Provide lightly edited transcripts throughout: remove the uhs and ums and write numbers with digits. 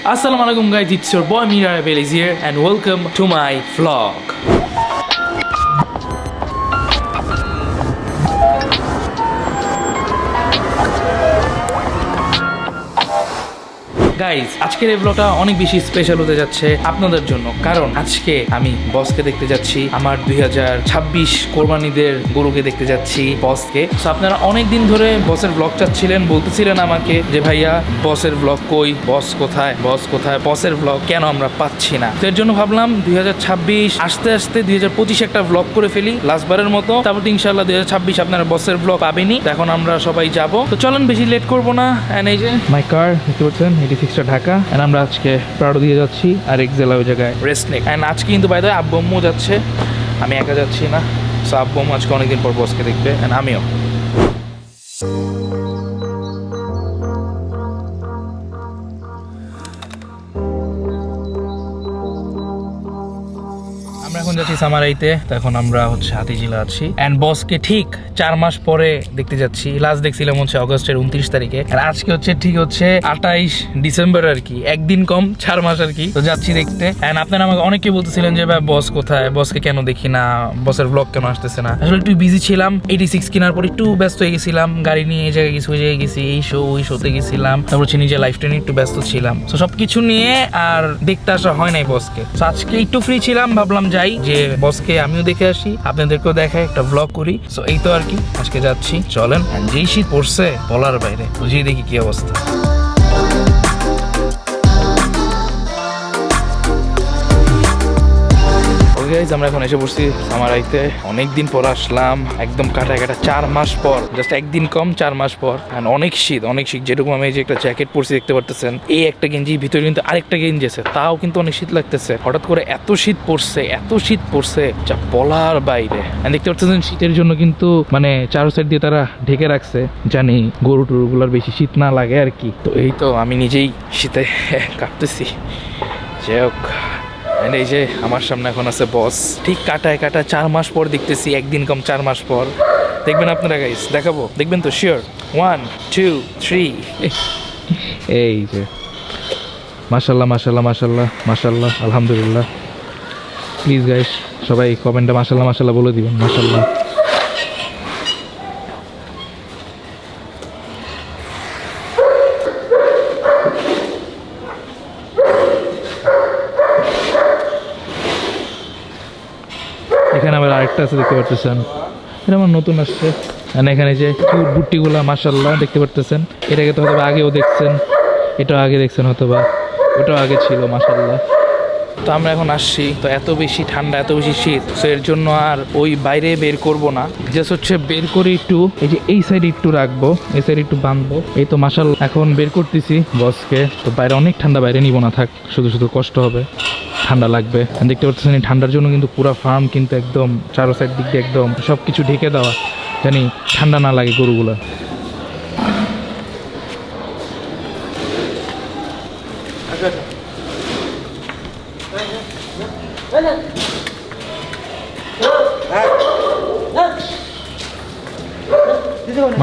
Assalamualaikum guys, it's your boy Mira Abel is here and welcome to my vlog. Guys আজকের এই ব্লগটা অনেক বেশি স্পেশাল হতে যাচ্ছে আপনাদের জন্য, কারণ আজকে আমি বসকে দেখতে যাচ্ছি। আমার 2026 কোরবানিদের গরুকে দেখতে যাচ্ছি বসকে। তো আপনারা অনেক দিন ধরে বসের ব্লগ চাচ্ছিলেন, বলতেছিলেন আমাকে যে ভাইয়া বসের ব্লগ কই, বস কোথায়, বস কোথায়, বসের ব্লগ কেন আমরা পাচ্ছি না। তো এর জন্য ভাবলাম 2026 আস্তে আস্তে 2025 একটা ব্লগ করে ফেলি লাস্টবারের মতো, তারপর ইনশাআল্লাহ 2026 আপনারা বসের ব্লগ পাবেনই। এখন আমরা সবাই যাব, তো চলেন বেশি লেট করবো না। এন্ড এই যে মাই কার দেখতে পাচ্ছেন, 86 ঢাকা। এন্ড আমরা আজকে প্রাড়ো দিয়ে যাচ্ছি আর এক্সেলা ওই জায়গায় রেস্ট নেক। এন্ড আজকে কিন্তু বাইরে আব্বু আম্মু যাচ্ছে, আমি একা যাচ্ছি না। সো আব্বু আম্মু আজকে অনেকদিন পর বসকে দেখবে এন্ড আমিও। আমরা এখন যাচ্ছি সামারাইতে। তো এখন আমরা হচ্ছে হাতিঝিলা আছি এন্ড বসকে ঠিক 4 মাস পরে দেখতে যাচ্ছি। লাস্ট দেখছিলাম হচ্ছে অগস্টের 29 তারিখে, আর আজকে হচ্ছে ঠিক হচ্ছে 28 ডিসেম্বর আর কি, একদিন কম 4 মাস আর কি। তো যাচ্ছি দেখতে। এন্ড আপনারা আমাকে অনেকে বলতেছিলেন যে ভাই বস কোথায়, বসকে কেন দেখি না, বসের ব্লগ কেন আসতেছে না। আসলে একটু বিজি ছিলাম, 86 কেনার পর একটু ব্যস্ত হয়ে গেছিলাম, গাড়ি নিয়ে এই জায়গায় গেছি, ওই জায়গায় গেছি, এই শো ওই শোতে গেছিলাম, তারপর হচ্ছে নিজের লাইফটা নিয়ে একটু ব্যস্ত ছিলাম। তো সবকিছু নিয়ে আর দেখতে আসা হয় নাই বসকে। তো আজকে একটু ফ্রি ছিলাম, ভাবলাম যাই যে বসকে আমিও দেখে আসি, আপনাদেরকেও দেখাই, একটা ব্লগ করি। সো এই তো আর কি, আজকে যাচ্ছি, চলেন। যেই শীত পড়ছে বলার বাইরে, বুঝিয়ে দেখি কি অবস্থা। আমরা এখন এসে পড়ছি সামারাইতে। অনেকদিন পর আসলাম, একদম কাটা 4 মাস পর, জাস্ট একদিন কম 4 মাস পর। অনেক শীত, অনেক শীত। যেরকম আমি যে একটা জ্যাকেট পরছি দেখতে পারতেছেন, এই একটা গেঞ্জি, ভিতরে কিন্তু আরেকটা গেঞ্জি আছে, তাও কিন্তু অনেক শীত লাগতেছে। হঠাৎ করে এত শীত পড়ছে যা বলার বাইরে। দেখতে পাচ্ছেন শীতের জন্য কিন্তু মানে চারো সাইড দিয়ে তারা ঢেকে রাখছে, জানি গরু টরুগুলার বেশি শীত না লাগে আর কি। তো এই তো আমি নিজেই শীতে কাঁপতেছি। যাই হোক, এই যে আমার সামনে এখন আছে বস, ঠিক কাটা 4 মাস পর দেখতেছি, একদিন কম 4 মাস পর। দেখবেন আপনারা গাইস, দেখাবো, দেখবেন তো শিওর। 1 2 3 এই যে মাশাল্লাহ মাশাল্লাহ মাশাল্লাহ মাশাল্লাহ আলহামদুলিল্লাহ। প্লিজ গাইস সবাই কমেন্টে মাশাল্লাহ মাশাল্লাহ বলে দিবেন, মাশাল্লাহ। এখানে আবার আরেকটা আছে দেখতে পারতেছেন, এটা আমার নতুন আসছে। এখানে যে কিউট বুট্টিগুলা মাশাল্লাহ দেখতে পারতেছেন, এটাকে তো হয়তো আগেও দেখছেন, এটাও আগে দেখছেন, হয়তো বা ওটাও আগে ছিল মাশাল্লাহ। তো আমরা এখন আসছি, তো এত বেশি ঠান্ডা, এত বেশি শীত, তো এর জন্য আর ওই বাইরে বের করব না, জাস্ট হচ্ছে বের করে একটু এই যে এই সাইডে একটু রাখবো, এই সাইডে একটু বাঁধবো। এই তো মাশাল্লাহ এখন বের করতেছি বসকে। তো বাইরে অনেক ঠান্ডা, বাইরে নিব না, থাক, শুধু কষ্ট হবে, ঠান্ডা লাগবে। দেখতে পাচ্ছেন এই ঠান্ডার জন্য কিন্তু পুরো ফার্ম কিন্তু একদম চারো সাইড দিক দিয়ে একদম সব কিছু ঢেকে দেওয়া, জানি ঠান্ডা না লাগে গরুগুলা।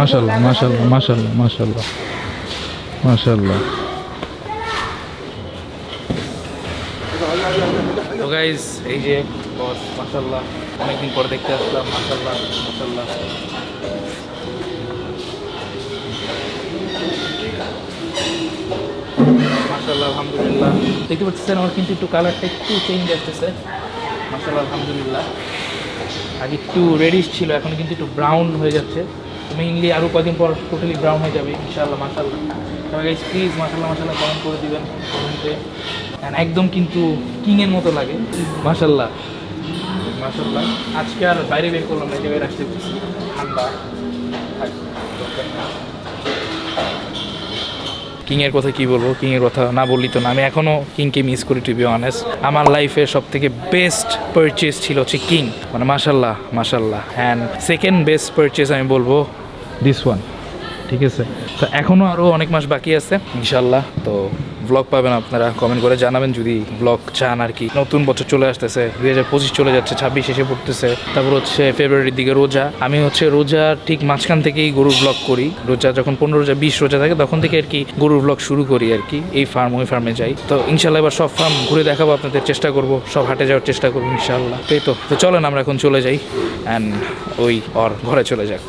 মাশাল্লাহ মাশাল্লাহ মাশাল্লাহ মাশাল্লাহ মাশাল্লাহ। তো গাইজ এই যে বস মাশাল্লাহ, অনেকদিন পরে দেখতে আসলাম, মাশাল্লাহ মাশাল্লাহ। মাশাল্লাহ আলহামদুলিল্লাহ। দেখতে পাচ্ছেন আমার কিন্তু একটু কালারটা একটু চেঞ্জ আসতেছে, মাশাল্লাহ আলহামদুলিল্লাহ। আগে একটু রেডিশ ছিল, এখন কিন্তু একটু ব্রাউন হয়ে যাচ্ছে। মেইনলি আরও কদিন পর টোটালি ব্রাউন হয়ে যাবে ইনশাআল্লাহ, মাশাল্লাহ। সবাই গাইজ প্লিজ মাশাল্লাহ মাশাল্লাহ কমেন্ট করে দিবেন কমেন্টে। একদম কিন্তু কিংয়ের মতো লাগে, মাশাল্লাহ মাশাল্লাহ। আজকে আর বাইরে বের করলাম না, জায়গায় রাখতে ঠান্ডা। কিংয়ের কথা কি বলবো, কিংয়ের কথা না বললি তো না। আমি এখনও কিংকে মিস করি, টু বি অনেস্ট। আমার লাইফের সব থেকে বেস্ট পারচেস ছিল হচ্ছে কিং, মানে মাশাল্লাহ মাশাল্লাহ। অ্যান্ড সেকেন্ড বেস্ট পারচেস আমি বলবো দিস ওয়ান, ঠিক আছে। তো এখনও আরও অনেক মাস বাকি আছে ইনশাল্লাহ। তো ব্লগ পাবেন আপনারা, কমেন্ট করে জানাবেন যদি ব্লগ চান আর কি। নতুন বছর চলে আসতেছে, 2025 চলে যাচ্ছে, 26 এসে পড়তেছে। তারপর হচ্ছে ফেব্রুয়ারির দিকে রোজা। আমি হচ্ছে রোজা ঠিক মাঝখান থেকেই গরুর ব্লগ করি। রোজা যখন 15 রোজা 20 রোজা থাকে তখন থেকে আর কি গরুর ব্লগ শুরু করি আর কি। এই ফার্ম ওই ফার্মে যাই। তো ইনশাল্লাহ এবার সব ফার্ম ঘুরে দেখাবো আপনাদের, চেষ্টা করবো সব হাটে যাওয়ার চেষ্টা করবো ইনশাল্লাহ। তো চলেন আমরা এখন চলে যাই অ্যান্ড ওই ওর ঘরে চলে যাক।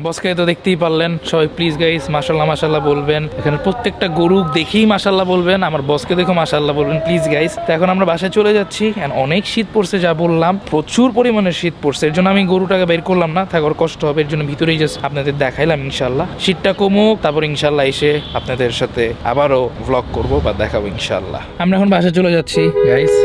বসকে তো দেখতেই পারলেন সবাই, প্লিজ গাইস মাশাল্লাহ মাশাল্লাহ বলবেন। এখানে প্রত্যেকটা গরু দেখেই মাশাল্লাহ বলবেন, আমার বসকে দেখো মাশাল্লাহ বলবেন প্লিজ গাইস। তো এখন আমরা বাসায় চলে যাচ্ছি এন্ড অনেক শীত পড়ছে, যা বললাম প্রচুর পরিমাণে শীত পড়ছে। এর জন্য আমি গরুটাকে বের করলাম না, থাকার কষ্ট হবে, এর জন্য ভিতরেই জাস্ট আপনাদের দেখাইলাম। ইনশাল্লাহ শীতটা কমুক, তারপর ইনশাল্লাহ এসে আপনাদের সাথে আবারও ভ্লগ করবো বা দেখাবো ইনশাল্লাহ। আমরা এখন বাসায় চলে যাচ্ছি গাইস।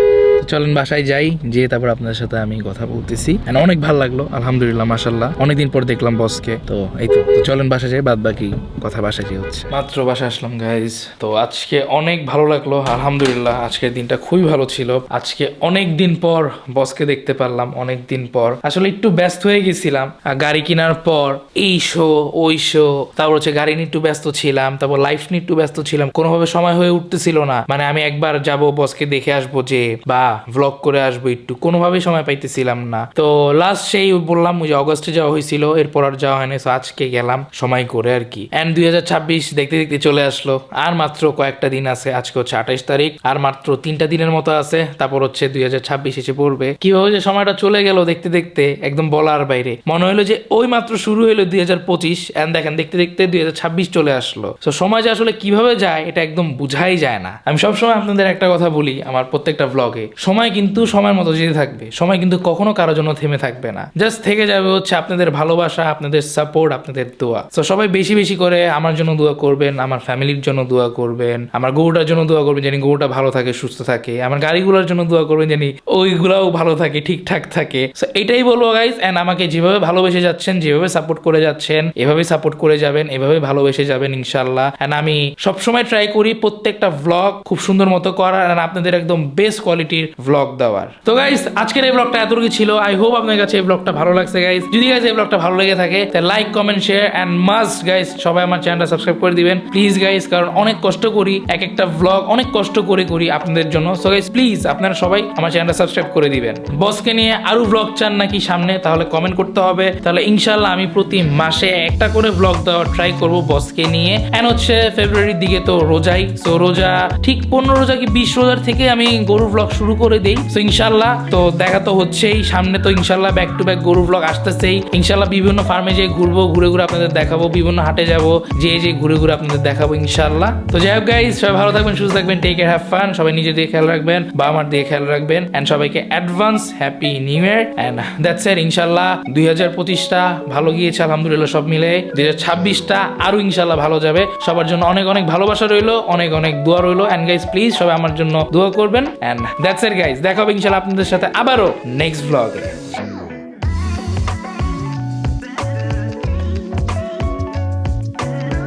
চলেন বাসায় যাই, যে তারপর আপনাদের সাথে আমি কথা বলতেছি। অনেক ভালো লাগলো আলহামদুলিল্লাহ মাশাল্লাহ, অনেকদিন পর দেখলাম বসকে। তো এই তো চলেন বাসায় যাই, বাদ বাকি কথা বাসায় যে হচ্ছে। মাত্র বাসায় আসলাম গাইজ। তো আজকে অনেক ভালো লাগলো আলহামদুলিল্লাহ, আজকের দিনটা খুবই ভালো ছিল। আজকে অনেক দিন পর বসকে দেখতে পারলাম, অনেক দিন পর। আসলে একটু ব্যস্ত হয়ে গেছিলাম গাড়ি কেনার পর, এই শো ওই শো, তারপর হচ্ছে গাড়ি নিয়ে একটু ব্যস্ত ছিলাম, তারপর লাইফ নিয়ে একটু ব্যস্ত ছিলাম, কোনোভাবে সময় হয়ে উঠতেছিল না। মানে আমি একবার যাব বসকে দেখে আসবো যে বা ভ্লগ করে আসবো, একটু কোনোভাবেই সময় পাইতেছিলাম না। তো লাস্ট সেই বললাম যে অগস্টে যাওয়া হয়েছিল, এরপর আর যাওয়া হয়নি। তো আজকে গেলাম সময় করে আর কি। এন্ড 2026 দেখতে দেখতে চলে আসলো, আর মাত্র কয়েকটা দিন আছে। আজকে হচ্ছে 28 তারিখ, আর মাত্র 3টা দিনের মতো আছে, তারপর হচ্ছে 2026 এসে পড়বে। কিভাবে যে সময়টা চলে গেল দেখতে দেখতে একদম বলার বাইরে। মনে হলো যে ওই মাত্র শুরু হলো 2025, এন্ড দেখেন দেখতে দেখতে 2026 চলে আসলো। তো সময় যে আসলে কিভাবে যায় এটা একদম বুঝাই যায় না। আমি সবসময় আপনাদের একটা কথা বলি আমার প্রত্যেকটা ভ্লগে, সময় কিন্তু সময়ের মতো যেতে থাকবে, সময় কিন্তু কখনো কারোর জন্য থেমে থাকবে না। জাস্ট থেকে যাবে হচ্ছে আপনাদের ভালোবাসা, আপনাদের সাপোর্ট, আপনাদের দোয়া। তো সবাই বেশি বেশি করে আমার জন্য দোয়া করবেন, আমার ফ্যামিলির জন্য দোয়া করবেন, আমার গরুটার জন্য দোয়া করবেন জানি গরুটা ভালো থাকে সুস্থ থাকে, আমার গাড়িগুলোর জন্য দোয়া করবেন জানি ওইগুলাও ভালো থাকে ঠিকঠাক থাকে। সো এটাই বলবো গাইস। এন্ড আমাকে যেভাবে ভালোবেসে যাচ্ছেন, যেভাবে সাপোর্ট করে যাচ্ছেন, এভাবেই সাপোর্ট করে যাবেন, এভাবে ভালোবেসে যাবেন ইনশাল্লাহ। এন্ড আমি সবসময় ট্রাই করি প্রত্যেকটা ভ্লগ খুব সুন্দর মতো করার, আর আপনাদের একদম বেস্ট কোয়ালিটির ভ্লগ দেওয়ার। তো গাইস আজকের এই ব্লগটা এতটুকু ছিল। আই হোপ আপনাদের কাছে এই ব্লগটা ভালো লাগছে গাইস। যদি গাইস এই ব্লগটা ভালো লেগে থাকে তাহলে like comment share and must guys সবাই আমার চ্যানেলটা সাবস্ক্রাইব করে দিবেন প্লিজ গাইস, কারণ অনেক কষ্ট করি, এক একটা ভ্লগ অনেক কষ্ট করে করি আপনাদের জন্য। সো গাইস প্লিজ আপনারা সবাই আমার চ্যানেলটা সাবস্ক্রাইব করে দিবেন। বসকে নিয়ে আরো ভ্লগ চান নাকি সামনে, তাহলে কমেন্ট করতে হবে। তাহলে ইনশাআল্লাহ আমি প্রতি মাসে একটা করে ভ্লগ দেওয়ার ট্রাই করব বসকে নিয়ে। এন্ড হচ্ছে ফেব্রুয়ারির দিকে তো রোজাই, সো রোজা ঠিক 15 রোজা কি 20 রোজার থেকে আমি গরুর ভ্লগ শুরু করে দেই। সো ইনশাআল্লাহ তো দেখা তো হচ্ছেই সামনে, তো ইনশাআল্লাহ ব্যাক টু ব্যাক গরু ব্লগ আসতেছেই ইনশাআল্লাহ। বিভিন্ন ফার্মে যেয়ে ঘুরবো, ঘুরে ঘুরে আপনাদের দেখাবো, বিভিন্ন হাটে যাবো, যে ঘুরে ঘুরে আপনাদের দেখাবো ইনশাআল্লাহ। তো যাই হোক গাইস, সবাই ভালো থাকবেন, সুস্থ থাকবেন, টেক কেয়ার, হ্যাভ ফান। সবাই নিজের দিকে খেয়াল রাখবেন, বাবা মার দিকে খেয়াল রাখবেন, এন্ড সবাইকে advance happy new year. And that's it ইনশাআল্লাহ। 2025টা ভালো গিয়েছে আলহামদুলিল্লাহ সব মিলে। 2026টা আরো ইনশাআল্লাহ ভালো যাবে। সবার জন্য অনেক অনেক ভালোবাসা রইলো, অনেক অনেক দোয়া রইলো। এন্ড গাইস প্লিজ সবাই আমার জন্য দোয়া করবেন। এন্ড দ্যাটস ইট গাইস, দেখা হবে ইনশাআল্লাহ আপনাদের সাথে আবারও নেক্সট ব্লগে।